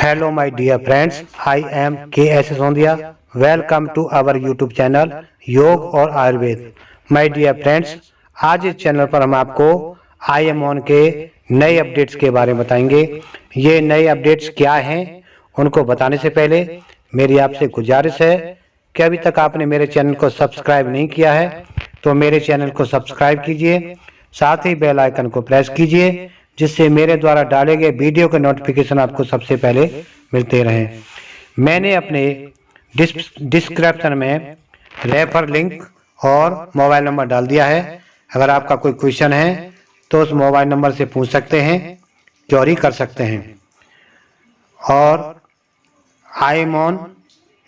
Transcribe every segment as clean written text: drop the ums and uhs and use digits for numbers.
Hello my dear friends, I am K.S. Sondia. Welcome to our YouTube channel योग और Ayurveda. My dear friends, आज इस channel पर हम आपको IMON के नए अपडेट्स के बारे में बताएंगे। ये नए अपडेट्स क्या हैं उनको बताने से पहले मेरी आपसे गुजारिश है कि अभी तक आपने मेरे चैनल को सब्सक्राइब नहीं किया है तो मेरे चैनल को सब्सक्राइब कीजिए, साथ ही बेल आइकन को प्रेस कीजिए जिससे मेरे द्वारा डाले गए वीडियो के नोटिफिकेशन आपको सबसे पहले मिलते रहें। मैंने अपने डिस्क्रिप्शन में रेफर लिंक और मोबाइल नंबर डाल दिया है। अगर आपका कोई क्वेश्चन है तो उस मोबाइल नंबर से पूछ सकते हैं, क्वेरी कर सकते हैं। और आइमोन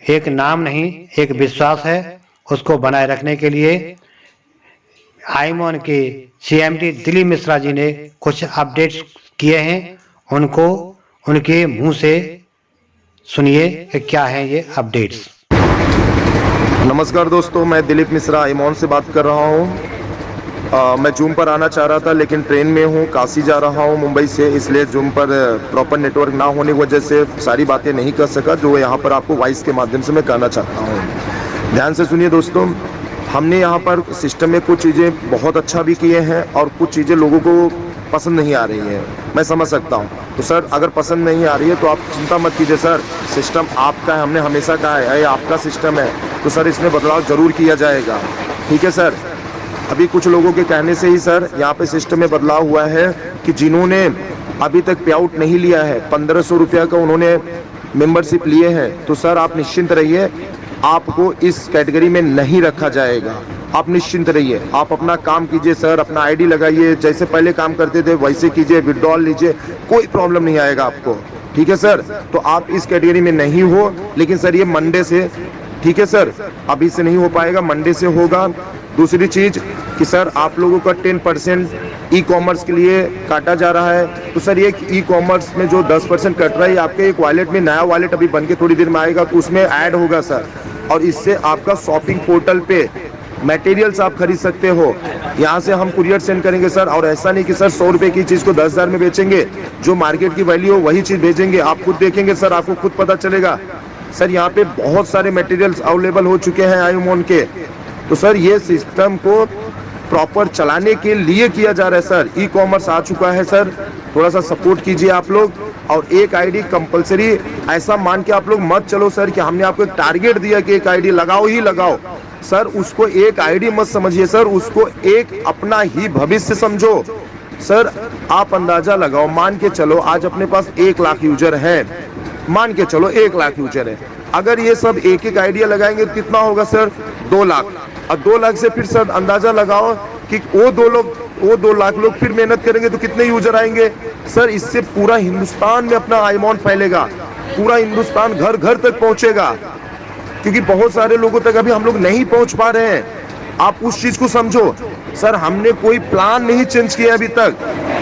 एक नाम नहीं, एक विश्वास है। उसको बनाए रखने के लिए आइमोन के CMD दिलीप मिश्रा जी ने कुछ अपडेट्स किए हैं, उनको उनके मुंह से सुनिए कि क्या है ये अपडेट्स। नमस्कार दोस्तों, मैं दिलीप मिश्रा आइमोन से बात कर रहा हूँ। मैं जूम पर आना चाह रहा था लेकिन ट्रेन में हूँ, काशी जा रहा हूँ मुंबई से, इसलिए जूम पर प्रॉपर नेटवर्क ना होने की वजह से सारी बातें नहीं कर सका जो यहाँ पर आपको वॉइस के माध्यम से मैं कहना चाहता हूँ। ध्यान से सुनिए दोस्तों, हमने यहाँ पर सिस्टम में कुछ चीज़ें बहुत अच्छा भी किए हैं और कुछ चीज़ें लोगों को पसंद नहीं आ रही है, मैं समझ सकता हूँ। तो सर अगर पसंद नहीं आ रही है तो आप चिंता मत कीजिए सर, सिस्टम आपका है, हमने हमेशा कहा है ये आपका सिस्टम है, तो सर इसमें बदलाव ज़रूर किया जाएगा, ठीक है सर। अभी कुछ लोगों के कहने से ही सर यहाँ पे सिस्टम में बदलाव हुआ है कि जिन्होंने अभी तक पे आउट नहीं लिया है, 1500 रुपया का उन्होंने मेंबरशिप लिए हैं, तो सर आप निश्चिंत रहिए, आपको इस कैटेगरी में नहीं रखा जाएगा। आप निश्चिंत रहिए, आप अपना काम कीजिए सर, अपना आईडी लगाइए, जैसे पहले काम करते थे वैसे कीजिए, विड्रॉल लीजिए, कोई प्रॉब्लम नहीं आएगा आपको, ठीक है सर। तो आप इस कैटेगरी में नहीं हो, लेकिन सर ये मंडे से, ठीक है सर, अभी से नहीं हो पाएगा, मंडे से होगा। दूसरी चीज़ कि सर आप लोगों का 10% ई कॉमर्स के लिए काटा जा रहा है, तो सर ये ई कॉमर्स में जो 10% कट रहा है, आपके एक वॉलेट में, नया वॉलेट अभी बन के थोड़ी देर में आएगा, तो उसमें ऐड होगा सर, और इससे आपका शॉपिंग पोर्टल पे मटेरियल्स आप खरीद सकते हो। यहाँ से हम कुरियर सेंड करेंगे सर, और ऐसा नहीं कि सर 100 रुपये की चीज़ को 10,000 में बेचेंगे, जो मार्केट की वैल्यू हो वही चीज़ भेजेंगे, आप खुद देखेंगे सर, आपको खुद पता चलेगा। सर यहाँ पे बहुत सारे मटेरियल्स अवेलेबल हो चुके हैं आइमोन के, तो सर ये सिस्टम को प्रॉपर चलाने के लिए किया जा रहा है सर। ई कॉमर्स आ चुका है सर, थोड़ा सा सपोर्ट कीजिए आप लोग, और एक आईडी कंपलसरी, ऐसा मान के आप लोग मत चलो सर कि हमने आपको एक टारगेट दिया कि एक आईडी लगाओ ही लगाओ सर, उसको एक आईडी मत समझिए सर, उसको एक अपना ही भविष्य समझो सर। आप अंदाजा लगाओ, मान के चलो आज अपने पास 1 लाख यूजर है, मान के चलो 1 लाख यूजर है, अगर ये सब एक एक आइडिया लगाएंगे तो कितना होगा सर? 2 लाख। और 2 लाख से फिर सर अंदाजा लगाओ कि वो 2 लाख लोग फिर मेहनत करेंगे तो कितने यूजर आएंगे सर? इससे पूरा हिंदुस्तान में अपना आइमोन फैलेगा, पूरा हिंदुस्तान घर घर तक पहुंचेगा, क्योंकि बहुत सारे लोगों तक अभी हम लोग नहीं पहुंच पा रहे हैं। आप उस चीज को समझो सर, हमने कोई प्लान नहीं चेंज किया अभी तक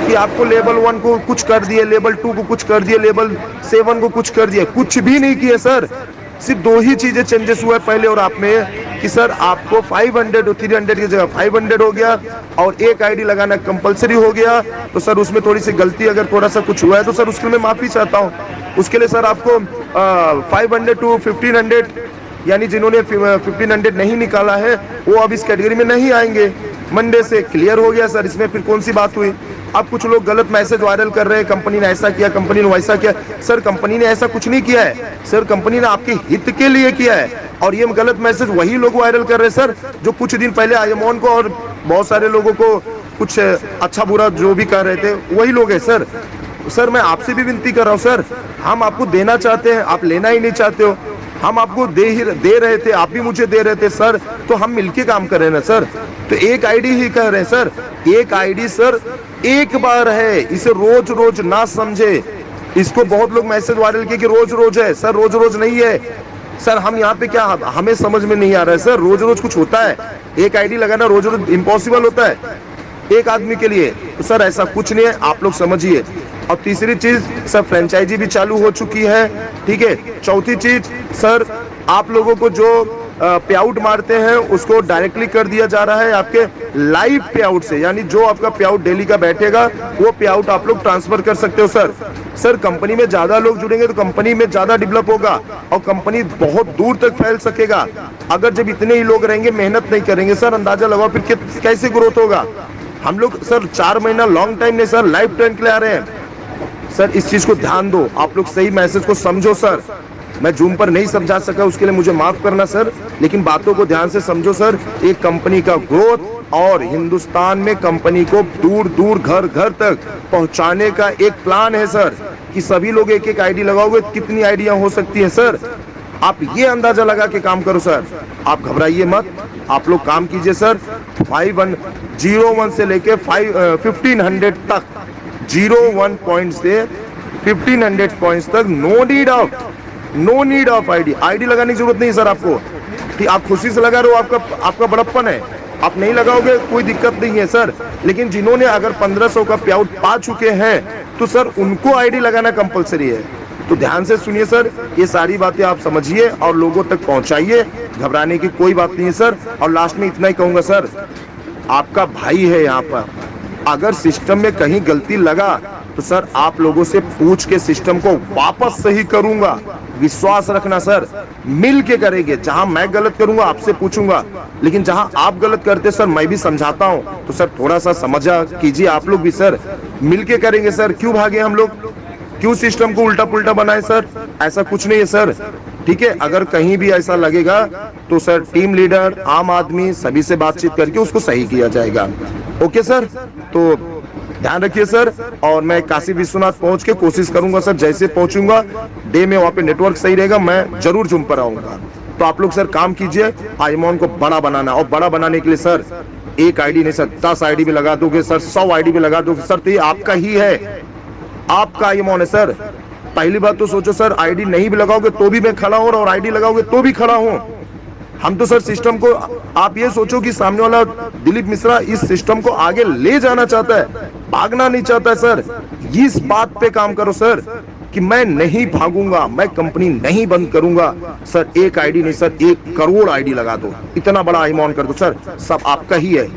कि आपको लेवल 1 को कुछ कर दिए, लेवल 2 को कुछ कर दिए, लेवल 7 को कुछ कर दिया, कुछ भी नहीं किया सर। सिर्फ 2 ही चीजें चेंजेस हुआ है पहले और आप में, कि सर आपको 500 और 300 की जगह 500 हो गया, और एक आईडी लगाना कंपलसरी हो गया। तो सर उसमें थोड़ी सी गलती अगर थोड़ा सा कुछ हुआ है तो सर उसके लिए मैं माफी चाहता हूँ। उसके लिए सर आपको 500 to 1500, यानी जिन्होंने 1500 नहीं निकाला है वो अब इस कैटेगरी में नहीं आएंगे। मंडे से क्लियर हो गया सर, इसमें फिर कौन सी बात हुई? अब कुछ लोग गलत मैसेज वायरल कर रहे हैं, कंपनी ने ऐसा किया, कंपनी ने वैसा किया। सर कंपनी ने ऐसा कुछ नहीं किया है सर, कंपनी ने आपके हित के लिए किया है, और ये गलत मैसेज वही लोग वायरल कर रहे हैं सर जो कुछ दिन पहले आइमोन को और बहुत सारे लोगों को कुछ अच्छा बुरा जो भी कह रहे थे, वही लोग हैं सर। सर मैं आपसे भी विनती कर रहा हूँ सर, हम आपको देना चाहते हैं, आप लेना ही नहीं चाहते हो। हम आपको दे रहे थे, आप भी मुझे दे रहे थे सर, तो हम मिलके काम कर रहे हैं ना सर। तो एक आईडी ही कह रहे हैं सर, एक आईडी सर एक बार है, इसे रोज रोज ना समझे। इसको बहुत लोग मैसेज वायरल किए कि रोज रोज है सर, रोज रोज नहीं है सर। हम यहाँ पे क्या, हमें समझ में नहीं आ रहा है सर, रोज रोज कुछ होता है? एक आईडी लगाना रोज रोज इम्पॉसिबल होता है एक आदमी के लिए? तो सर ऐसा कुछ नहीं है, आप लोग समझिए। और तीसरी चीज सर, फ्रेंचाइजी भी चालू हो चुकी है, ठीक है। चौथी चीज सर, आप लोगों को जो पे आउट मारते हैं उसको डायरेक्टली कर दिया जा रहा है आपके लाइव पे आउट से, यानी जो आपका पे आउट डेली का बैठेगा वो पे आउट आप लोग ट्रांसफर कर सकते हो सर कंपनी में ज्यादा लोग जुड़ेंगे तो कंपनी में ज्यादा डेवलप होगा और कंपनी बहुत दूर तक फैल सकेगा। अगर जब इतने ही लोग रहेंगे मेहनत नहीं करेंगे सर, अंदाजा लगाओ फिर कैसे ग्रोथ होगा। हम लोग सर 4 महीना लॉन्ग टाइम नहीं सर, लाइफ टाइम के लिए आ रहे हैं सर। इस चीज को ध्यान दो, आप लोग सही मैसेज को समझो सर। मैं जूम पर नहीं समझा सका उसके लिए मुझे माफ करना सर, लेकिन बातों को ध्यान से समझो सर। एक कंपनी का ग्रोथ और हिंदुस्तान में कंपनी को दूर दूर घर घर तक पहुंचाने का एक प्लान है सर, कि सभी लोग एक एक आईडी लगाओगे तो कितनी आईडियां हो सकती है सर। आप ये अंदाजा लगा के काम करो सर, आप घबराइए मत, आप लोग काम कीजिए सर। 501 से लेके 1500 तक, 01 पॉइंट से 1500 पॉइंट्स तक नो नीड ऑफ आईडी लगाने की जरूरत नहीं सर आपको, कि आप खुशी से लगा रहे हो, आपका बड़प्पन है। आप नहीं लगाओगे कोई दिक्कत नहीं है सर, लेकिन जिन्होंने अगर 1500 का पे आउट पा चुके हैं तो सर उनको आईडी लगाना कंपलसरी है। तो ध्यान से सुनिए सर, ये सारी बातें आप समझिए और लोगों तक पहुंचाइए, घबराने की कोई बात नहीं है सर। और लास्ट में इतना ही कहूंगा सर, आपका भाई है यहाँ पर, अगर सिस्टम में कहीं गलती लगा तो सर आप लोगों से पूछ के सिस्टम को वापस सही करूंगा। विश्वास रखना सर, मिल के करेंगे। जहां मैं गलत करूंगा आपसे पूछूंगा, लेकिन जहां आप गलत करते सर मैं भी समझाता हूं, तो सर थोड़ा सा समझा कीजिए आप लोग भी सर, मिल के करेंगे सर। क्यों भागे हम लोग, क्यों सिस्टम को उल्टा पुल्टा बनाए सर, ऐसा कुछ नहीं है सर। ठीक है, अगर कहीं भी ऐसा लगेगा तो सर टीम लीडर, आम आदमी सभी से बातचीत करके उसको सही किया जाएगा। ओके सर, तो ध्यान रखिए सर। और मैं काशी विश्वनाथ पहुंच के कोशिश करूंगा सर, जैसे पहुंचूंगा डे में वहां पे नेटवर्क सही रहेगा मैं जरूर जूम पर आऊंगा। तो आप लोग सर काम कीजिए, आईमॉन को बड़ा बनाना, और बड़ा बनाने के लिए सर एक आईडी नहीं सर 10 आईडी भी लगा दोगे सर, 100 आईडी भी लगा दोगे सर, तो ये आपका ही है, आपका आईमॉन है सर। पहली बात तो सोचो सर, आईडी नहीं भी लगाओगे तो भी मैं खड़ा हूं और आईडी लगाओगे तो भी खड़ा हूं। हम तो सर सिस्टम को, आप ये सोचो कि सामने वाला दिलीप मिश्रा इस सिस्टम को आगे ले जाना चाहता है, भागना नहीं चाहता है सर। इस बात पे काम करो सर कि मैं नहीं भागूंगा, मैं कंपनी नहीं बंद करूंगा सर। एक आईडी नहीं सर, 1 करोड़ आईडी लगा दो, इतना बड़ा आईमॉन कर दो सर, सब आपका ही है।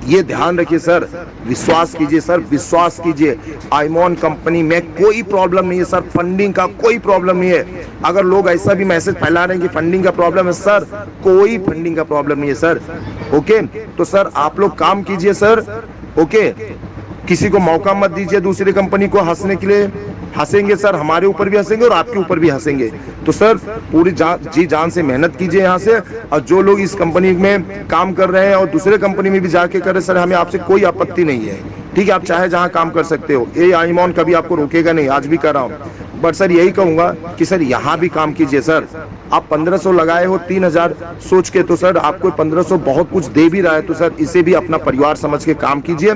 ये ध्यान रखिए सर, विश्वास कीजिए सर, विश्वास कीजिए। आईमॉन कंपनी में कोई प्रॉब्लम नहीं है सर, फंडिंग का कोई प्रॉब्लम नहीं है। अगर लोग ऐसा भी मैसेज फैला रहे हैं कि फंडिंग का प्रॉब्लम है, सर कोई फंडिंग का प्रॉब्लम नहीं है सर। ओके, तो सर आप लोग काम कीजिए सर। ओके, किसी को मौका मत दीजिए दूसरी कंपनी को हंसने के लिए। हंसेंगे सर, हमारे ऊपर भी हंसेंगे और आपके ऊपर भी हंसेंगे। तो सर पूरी जी जान से मेहनत कीजिए यहाँ से। और जो लोग इस कंपनी में काम कर रहे हैं और दूसरे कंपनी में भी जाके कर रहे हैं सर, हमें आपसे कोई आपत्ति नहीं है। ठीक है, आप चाहे जहाँ काम कर सकते हो, ये आईमॉन कभी आपको रोकेगा नहीं, आज भी कर रहा हूँ। बट सर यही कहूंगा कि सर यहाँ भी काम कीजिए सर। आप 1500 लगाए हो 3000 सोच के, तो सर आपको 1500 बहुत कुछ दे भी रहा है, तो सर इसे भी अपना परिवार समझ के काम कीजिए,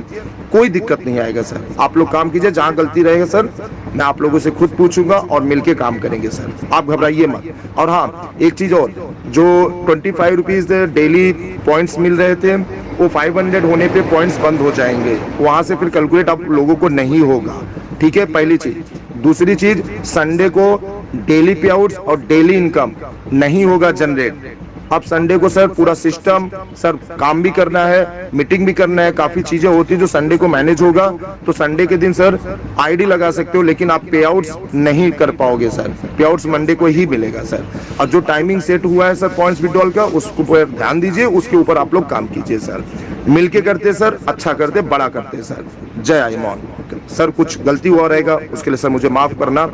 कोई दिक्कत नहीं आएगा सर। आप लोग काम कीजिए, जहाँ गलती रहेगा सर मैं आप लोगों से खुद पूछूंगा और मिलके काम करेंगे सर, आप घबराइए मत। और हाँ, एक चीज और, जो 25 रुपीज डेली पॉइंट्स मिल रहे थे वो 500 होने पे पॉइंट्स बंद हो जाएंगे, वहां से फिर कैलकुलेट आप लोगों को नहीं होगा। ठीक है, पहली चीज। दूसरी चीज, संडे को डेली पे आउट्स और डेली इनकम नहीं होगा जनरेट। अब संडे को सर पूरा सिस्टम, सर काम भी करना है, मीटिंग भी करना है, काफी चीजें होती है जो संडे को मैनेज होगा। तो संडे के दिन सर आईडी लगा सकते हो, लेकिन आप पे आउट्स नहीं कर पाओगे सर, पे आउट्स मंडे को ही मिलेगा सर। और जो टाइमिंग सेट हुआ है सर पॉइंट्स विड्रॉल का, उसको ऊपर ध्यान दीजिए, उसके ऊपर आप लोग काम कीजिए सर। मिलके करते सर, अच्छा करते, बड़ा करते सर। जय आईमॉन। सर कुछ गलती हुआ रहेगा उसके लिए सर मुझे माफ करना।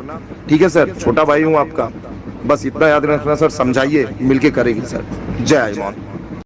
ठीक है सर, छोटा भाई हूँ आपका, बस इतना याद रखना सर, समझाइए, मिलके करेंगे सर। जय आईमॉन।